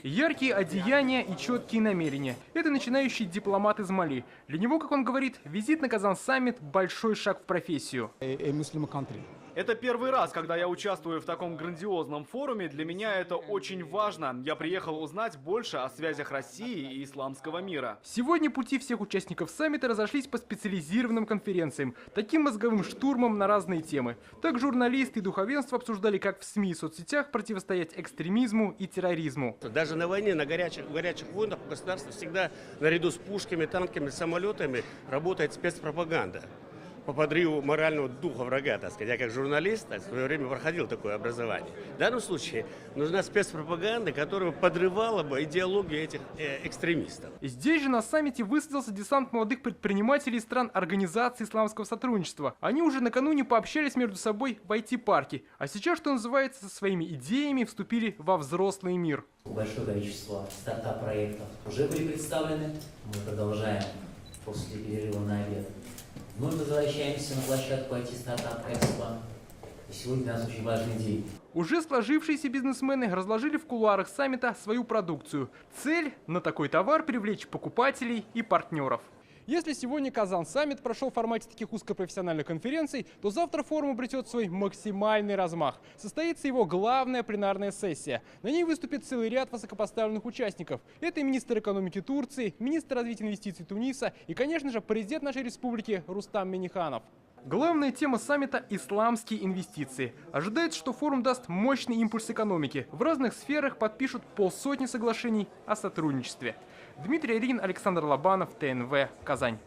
Яркие одеяния и четкие намерения. Это начинающий дипломат из Мали. Для него, как он говорит, визит на Казан-саммит – большой шаг в профессию. Это первый раз, когда я участвую в таком грандиозном форуме. Для меня это очень важно. Я приехал узнать больше о связях России и исламского мира. Сегодня пути всех участников саммита разошлись по специализированным конференциям, таким мозговым штурмом на разные темы. Так журналисты и духовенство обсуждали, как в СМИ и соцсетях противостоять экстремизму и терроризму. Даже на войне, в горячих войнах у государства всегда наряду с пушками, танками, самолетами работает спецпропаганда по подрыву морального духа врага, так сказать. Я как журналист в свое время проходил такое образование. В данном случае нужна спецпропаганда, которая подрывала бы идеологию этих экстремистов. Здесь же на саммите высадился десант молодых предпринимателей стран Организации исламского сотрудничества. Они уже накануне пообщались между собой в IT-парке, а сейчас, что называется, со своими идеями вступили во взрослый мир. Большое количество стартап-проектов уже были представлены. Мы продолжаем после перерыва на обед. Мы возвращаемся на площадку IT-стартап Экспо. И сегодня у нас очень важный день. Уже сложившиеся бизнесмены разложили в кулуарах саммита свою продукцию. Цель – на такой товар привлечь покупателей и партнеров. Если сегодня Казан-саммит прошел в формате таких узкопрофессиональных конференций, то завтра форум обретет свой максимальный размах. Состоится его главная пленарная сессия. На ней выступит целый ряд высокопоставленных участников. Это и министр экономики Турции, министр развития инвестиций Туниса и, конечно же, президент нашей республики Рустам Минниханов. Главная тема саммита – исламские инвестиции. Ожидается, что форум даст мощный импульс экономике. В разных сферах подпишут 150 соглашений о сотрудничестве. Дмитрий Арин, Александр Лобанов, ТНВ, Казань.